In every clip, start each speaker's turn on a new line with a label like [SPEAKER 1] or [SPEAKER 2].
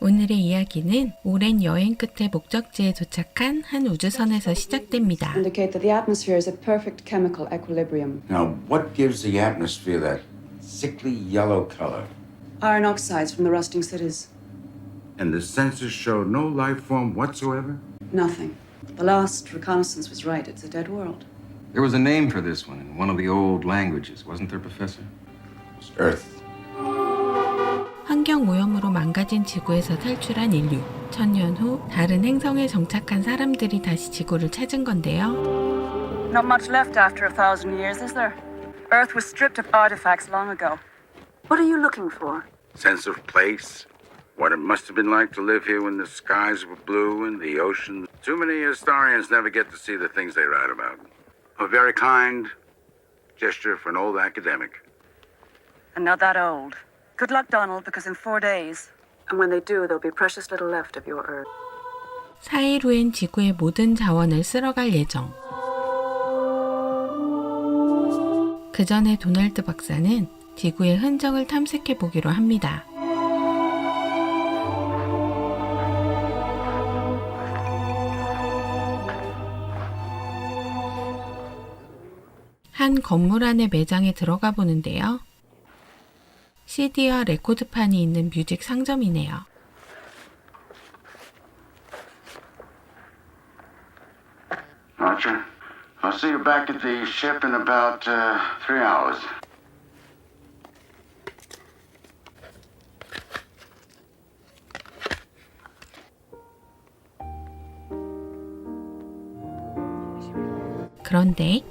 [SPEAKER 1] 오늘의 이야기는 오랜 여행 끝에 목적지에 도착한 한 우주선에서 시작됩니다.
[SPEAKER 2] Indicate that the atmosphere is at perfect chemical equilibrium.
[SPEAKER 3] Now, what gives the atmosphere that sickly yellow color?
[SPEAKER 2] Iron oxides from the rusting cities.
[SPEAKER 3] And the sensors show no life form whatsoever?
[SPEAKER 2] Nothing. The last reconnaissance was right. It's a dead world.
[SPEAKER 4] There was a name for this one in one of the old languages, wasn't there, Professor?
[SPEAKER 3] It's Earth.
[SPEAKER 1] 환경 오염으로 망가진 지구에서 탈출한 인류. 1000년 후 다른 행성에 정착한 사람들이 다시 지구를 찾은 건데요.
[SPEAKER 2] Not much left after 1,000 years, is there? Earth was stripped of artifacts long ago. What are you looking for?
[SPEAKER 3] Sense of place? What it must have been like to live here when the skies were blue and the ocean. Too many historians never get to see the things they write about. A very kind gesture for an old academic.
[SPEAKER 2] And not that old. Good luck, Donald, because in 4 days, and when they do, there'll be precious little left of your Earth.
[SPEAKER 1] 4일 후엔 지구의 모든 자원을 쓸어갈 예정. 그 전에 도널드 박사는 지구의 흔적을 탐색해 보기로 합니다. 한 건물 안의 매장에 들어가 보는데요. CD와 레코드판이 있는 뮤직 상점이네요.
[SPEAKER 3] Archer, I'll see you back at the ship in about 3 hours.
[SPEAKER 1] 그런데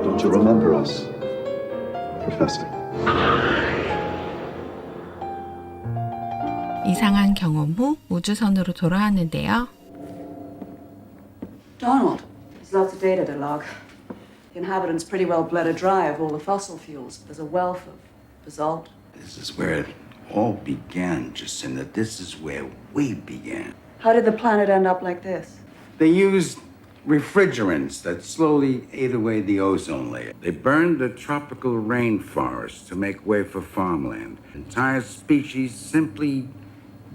[SPEAKER 5] Don't you remember us, Professor?
[SPEAKER 1] 이상한 경험 후 우주선으로 돌아왔는데요.
[SPEAKER 2] Donald, there's lots of data to log. The inhabitants pretty well bled her dry of all the fossil fuels. There's a wealth of basalt.
[SPEAKER 3] This is where it all began, Jacinda. This is where we began.
[SPEAKER 2] How did the planet end up like this?
[SPEAKER 3] They used refrigerants that slowly ate away the ozone layer. They burned the tropical rainforests to make way for farmland. Entire species simply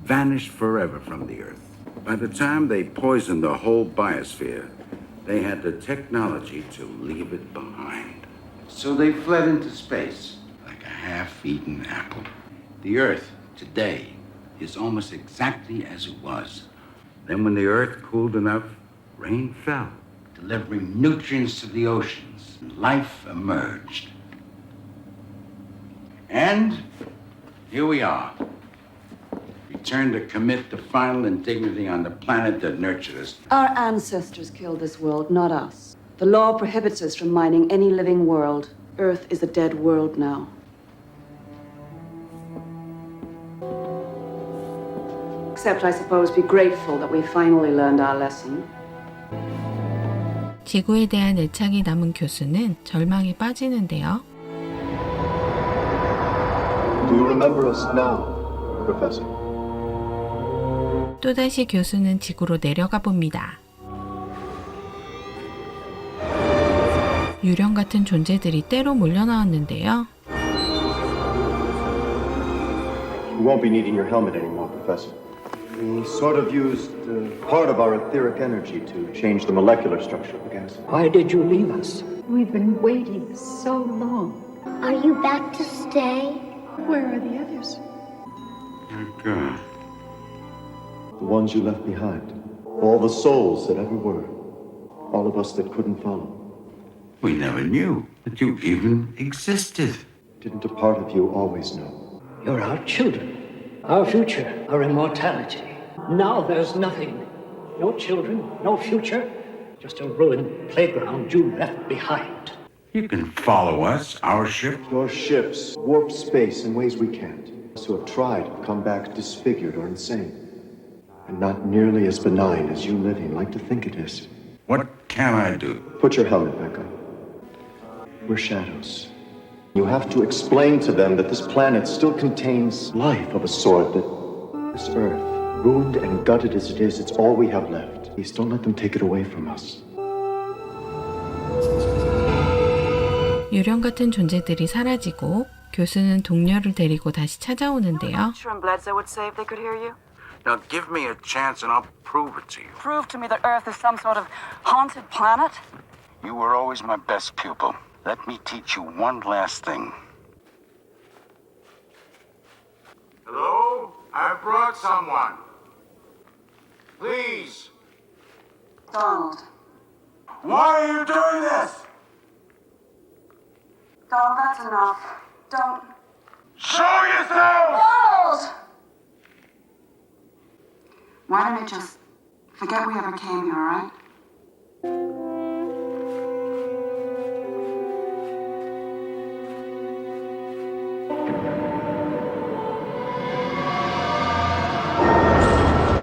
[SPEAKER 3] vanished forever from the Earth. By the time they poisoned the whole biosphere, they had the technology to leave it behind. So they fled into space like a half-eaten apple. The Earth today is almost exactly as it was. Then when the Earth cooled enough, rain fell, delivering nutrients to the oceans. Life emerged. And here we are. Returned to commit the final indignity on the planet that nurtured us.
[SPEAKER 2] Our ancestors killed this world, not us. The law prohibits us from mining any living world. Earth is a dead world now. Except, I suppose, be grateful that we finally learned our lesson.
[SPEAKER 1] 지구에 대한 애착이 남은 교수는 절망에 빠지는데요.
[SPEAKER 5] Do you remember us now, Professor?
[SPEAKER 1] 또다시 교수는 지구로 내려가 봅니다. 유령 같은 존재들이 때로 몰려 나왔는데요.
[SPEAKER 5] You won't be needing your helmet anymore, Professor. We sort of used part of our etheric energy to change the molecular structure of the gas.
[SPEAKER 6] Why did you leave us?
[SPEAKER 7] We've been waiting so long.
[SPEAKER 8] Are you back to stay?
[SPEAKER 7] Where are the others?
[SPEAKER 3] God.
[SPEAKER 5] The ones you left behind. All the souls that ever were. All of us that couldn't follow.
[SPEAKER 3] We never knew that you even existed.
[SPEAKER 5] Didn't a part of you always know?
[SPEAKER 6] You're our children, our future, our immortality. Now there's nothing. No children, no future. Just a ruined playground you left behind.
[SPEAKER 3] You can follow us, our ship.
[SPEAKER 5] Your ships warp space in ways we can't. Those who have tried have come back disfigured or insane. And not nearly as benign as you living like to think it is.
[SPEAKER 3] What can I do?
[SPEAKER 5] Put your helmet back on. We're shadows. You have to explain to them that this planet still contains life of a sort, that this Earth, ruined and gutted as it is, it's all we have left. Please don't let them take it away from us.
[SPEAKER 1] 유령 같은 존재들이 사라지고 교수는 동료를 데리고 다시 찾아오는데요.
[SPEAKER 2] Archer and Bledsoe would say if they could hear you.
[SPEAKER 3] Now give me a chance and I'll prove it to you.
[SPEAKER 2] Prove to me that Earth is some sort of haunted planet.
[SPEAKER 3] You were always my best pupil. Let me teach you one last thing. Hello? I brought someone. Please.
[SPEAKER 2] Donald.
[SPEAKER 3] Why are you doing this?
[SPEAKER 2] Donald, that's enough. Don't.
[SPEAKER 3] Show yourself!
[SPEAKER 2] Donald! Why don't we just forget we ever came here, all right?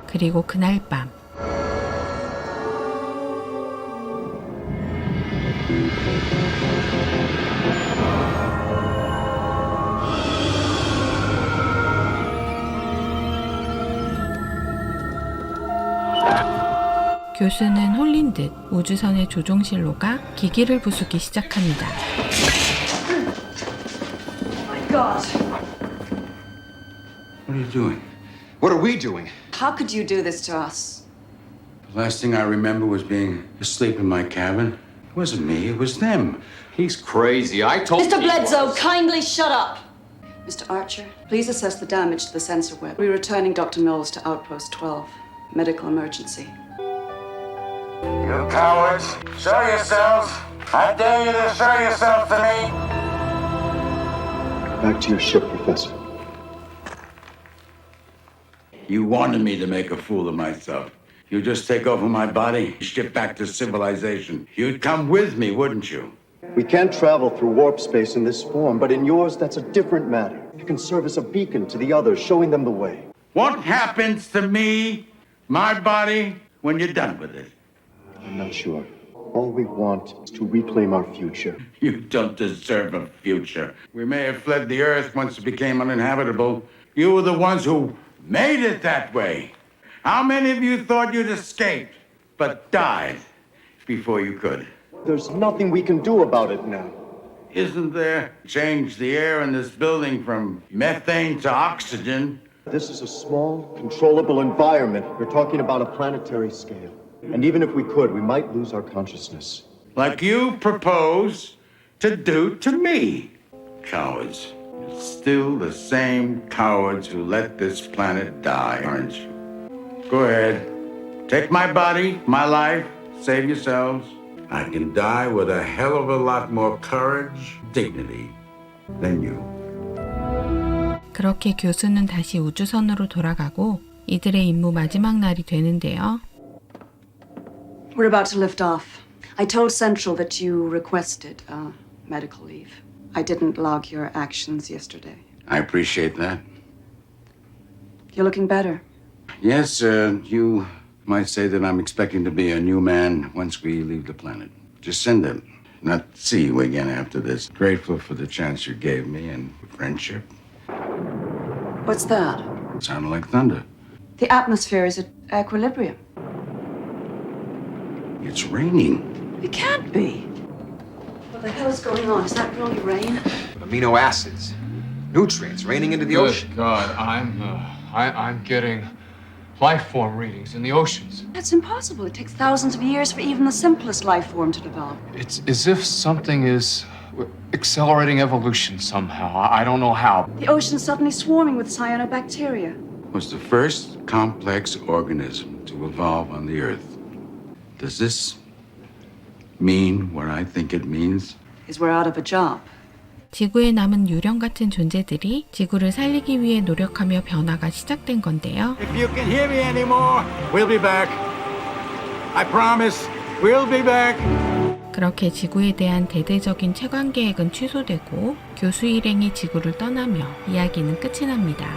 [SPEAKER 1] 그리고 그날 밤 교수는 홀린 듯 우주선의 조종실로 가 기기를 부수기 시작합니다.
[SPEAKER 2] God.
[SPEAKER 3] What are you doing?
[SPEAKER 4] What are we doing?
[SPEAKER 2] How could you do this to us?
[SPEAKER 3] The last thing I remember was being asleep in my cabin. It wasn't me, it was them.
[SPEAKER 4] He's crazy. I told
[SPEAKER 2] Mr.
[SPEAKER 4] you.
[SPEAKER 2] Bledsoe, kindly shut up! Mr. Archer, please assess the damage to the sensor web. We're returning Dr. Knowles to Outpost 12. Medical emergency.
[SPEAKER 3] You cowards, show yourselves. I dare you to show yourself to me.
[SPEAKER 5] Back to your ship, Professor.
[SPEAKER 3] You wanted me to make a fool of myself. You'd just take over my body, ship back to civilization. You'd come with me, wouldn't you?
[SPEAKER 5] We can't travel through warp space in this form, but in yours, that's a different matter. You can serve as a beacon to the others, showing them the way.
[SPEAKER 3] What happens to me, my body, when you're done with it?
[SPEAKER 5] I'm not sure. All we want is to reclaim our future.
[SPEAKER 3] You don't deserve a future. We may have fled the Earth once it became uninhabitable. You were the ones who made it that way. How many of you thought you'd escaped, but died before you could?
[SPEAKER 5] There's nothing we can do about it now.
[SPEAKER 3] Isn't there? Change the air in this building from methane to oxygen.
[SPEAKER 5] This is a small, controllable environment. We're talking about a planetary scale. And even if we could, we might lose our consciousness.
[SPEAKER 3] Like you propose to do to me. Cowards. You're still the same cowards who let this planet die, aren't you? Go ahead. Take my body, my life, save yourselves. I can die with a hell of a lot more courage, dignity than you.
[SPEAKER 1] 그렇게 교수는 다시 우주선으로 돌아가고 이들의 임무 마지막 날이 되는데요.
[SPEAKER 2] We're about to lift off. I told Central that you requested medical leave. I didn't log your actions yesterday.
[SPEAKER 3] I appreciate that.
[SPEAKER 2] You're looking better.
[SPEAKER 3] Yes, you might say that I'm expecting to be a new man once we leave the planet. Jacinda, not see you again after this. Grateful for the chance you gave me and friendship.
[SPEAKER 2] What's that?
[SPEAKER 3] It sounded like thunder.
[SPEAKER 2] The atmosphere is at equilibrium.
[SPEAKER 3] It's raining.
[SPEAKER 2] It can't be. What the hell is going on? Is that really rain?
[SPEAKER 4] Amino acids, nutrients raining into the ocean.
[SPEAKER 9] Good God, I'm getting life form readings in the oceans.
[SPEAKER 2] That's impossible. It takes thousands of years for even the simplest life form to develop.
[SPEAKER 9] It's as if something is accelerating evolution somehow. I don't know how.
[SPEAKER 2] The ocean's suddenly swarming with cyanobacteria.
[SPEAKER 3] Was the first complex organism to evolve on the Earth. Does this mean what I think it means?
[SPEAKER 2] Is we're out of a job.
[SPEAKER 1] 지구에 남은 유령 같은 존재들이 지구를 살리기 위해 노력하며 변화가 시작된 건데요.
[SPEAKER 3] If you can hear me anymore, we'll be back. I promise, we'll be back.
[SPEAKER 1] 그렇게 지구에 대한 대대적인 채광 계획은 취소되고 교수 일행이 지구를 떠나며 이야기는 끝이 납니다.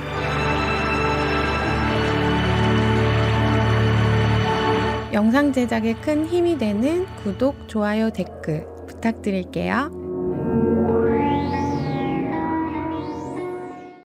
[SPEAKER 1] 영상 제작에 큰 힘이 되는 구독, 좋아요, 댓글 부탁드릴게요.